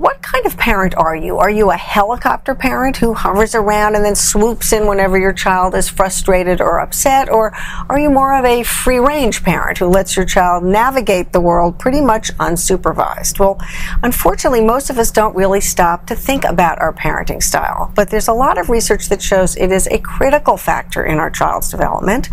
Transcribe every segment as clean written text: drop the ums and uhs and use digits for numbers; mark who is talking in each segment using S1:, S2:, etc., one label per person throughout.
S1: what kind of parent are you? Are you a helicopter parent who hovers around and then swoops in whenever your child is frustrated or upset? Or are you more of a free-range parent who lets your child navigate the world pretty much unsupervised? Well, unfortunately, most of us don't really stop to think about our parenting style. But there's a lot of research that shows it is a critical factor in our child's development.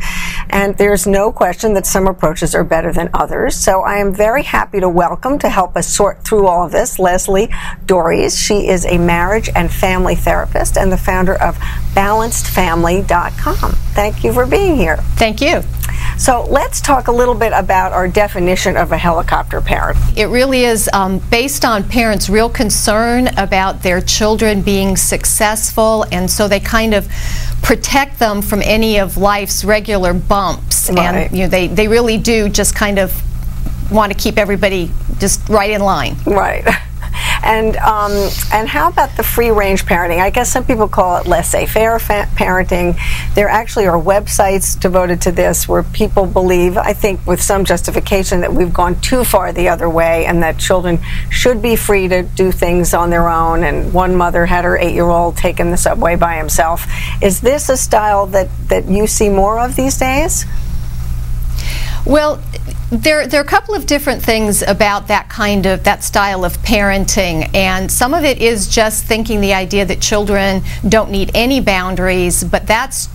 S1: And there's no question that some approaches are better than others. So I am very happy to welcome, to help us sort through all of this, Leslie Dories. She is a marriage and family therapist and the founder of balancedfamily.com. Thank you for being here.
S2: Thank you.
S1: So let's talk a little bit about our definition of a helicopter parent.
S2: It really is based on parents' real concern about their children being successful, and so they kind of protect them from any of life's regular bumps.
S1: Right.
S2: And they really do just kind of want to keep everybody just right in line.
S1: Right. And how about the free-range parenting? I guess some people call it laissez-faire parenting. There actually are websites devoted to this where people believe, I think with some justification, that we've gone too far the other way and that children should be free to do things on their own. And one mother had her 8-year-old taking the subway by himself. Is this a style that you see more of these days?
S2: Well, there are a couple of different things about that style of parenting, and some of it is just thinking the idea that children don't need any boundaries, but that's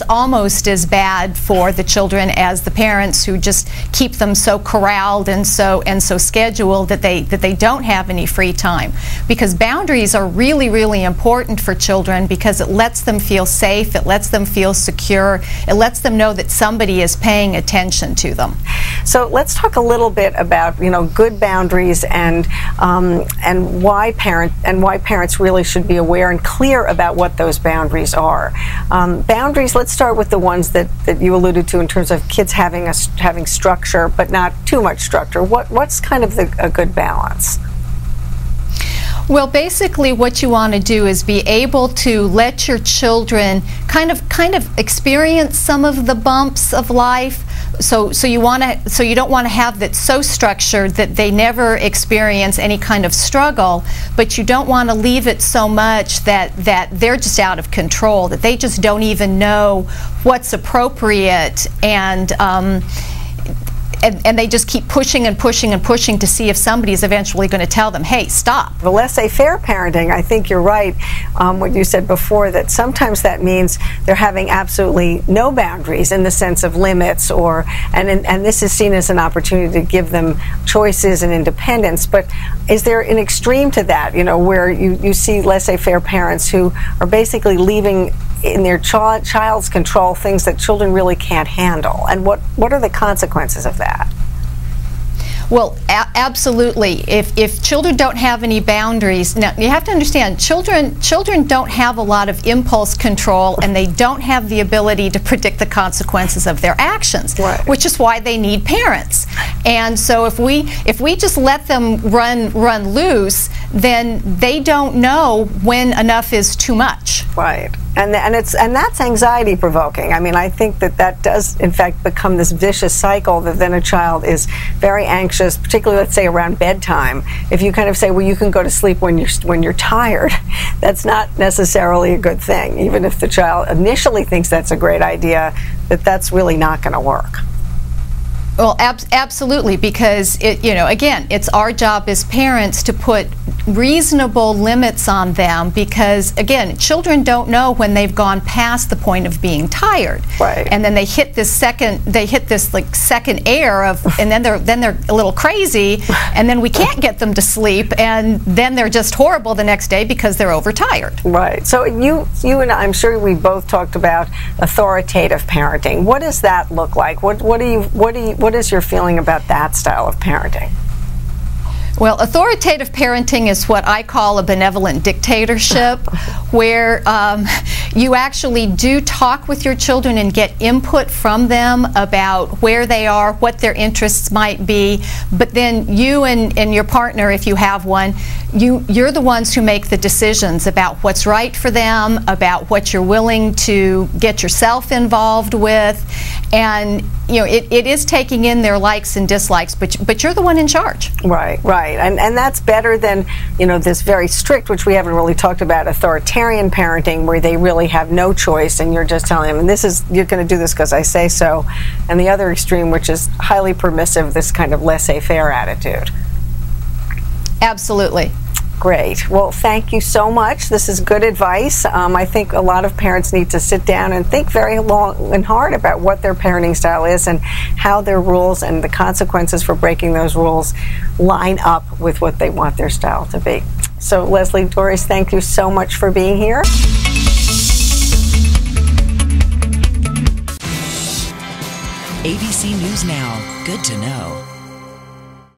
S2: almost as bad for the children as the parents who just keep them so corralled and so scheduled that they don't have any free time. Because boundaries are really, really important for children because it lets them feel safe, it lets them feel secure, it lets them know that somebody is paying attention to them.
S1: So let's talk a little bit about good boundaries and why parents really should be aware and clear about what those boundaries are. Boundaries. Let's start with the ones that you alluded to in terms of kids having structure, but not too much structure. What's kind of a good balance?
S2: Well, basically what you want to do is be able to let your children kind of experience some of the bumps of life. So you don't want to have that so structured that they never experience any kind of struggle, but you don't want to leave it so much that they're just out of control, that they just don't even know what's appropriate, and they just keep pushing and pushing and pushing to see if somebody is eventually going to tell them, hey, stop.
S1: The laissez-faire parenting, I think you're right, what you said before, that sometimes that means they're having absolutely no boundaries in the sense of limits, and this is seen as an opportunity to give them choices and independence. But is there an extreme to that, where you see laissez-faire parents who are basically leaving in their child's control things that children really can't handle? And what are the consequences of that?
S2: Well, absolutely. If children don't have any boundaries, now you have to understand, children don't have a lot of impulse control, and they don't have the ability to predict the consequences of their actions,
S1: right,
S2: which is why they need parents. And so if we just let them run loose, then they don't know when enough is too much.
S1: Right. And that's anxiety provoking. I mean, I think that does in fact become this vicious cycle that then a child is very anxious, particularly let's say around bedtime. If you kind of say, well, you can go to sleep when you're tired, that's not necessarily a good thing. Even if the child initially thinks that's a great idea, that's really not going to work.
S2: Well, absolutely, because again, it's our job as parents to put reasonable limits on them, because again, children don't know when they've gone past the point of being tired,
S1: right?
S2: And then they hit this second air of, and then they're a little crazy, and then we can't get them to sleep, and then they're just horrible the next day because they're overtired.
S1: Right. So you and I'm sure we both talked about authoritative parenting. What does that look like? What is your feeling about that style of parenting?
S2: Well, authoritative parenting is what I call a benevolent dictatorship, where you actually do talk with your children and get input from them about where they are, what their interests might be, but then you and your partner, if you have one, you're the ones who make the decisions about what's right for them, about what you're willing to get yourself involved with, and it is taking in their likes and dislikes, but you're the one in charge.
S1: Right, right. And that's better than, this very strict, which we haven't really talked about, authoritarian parenting, where they really have no choice and you're just telling them, you're going to do this because I say so. And the other extreme, which is highly permissive, this kind of laissez-faire attitude.
S2: Absolutely.
S1: Great. Well, thank you so much. This is good advice. I think a lot of parents need to sit down and think very long and hard about what their parenting style is and how their rules and the consequences for breaking those rules line up with what they want their style to be. So, Leslie, Doris, thank you so much for being here.
S3: ABC News Now. Good to know.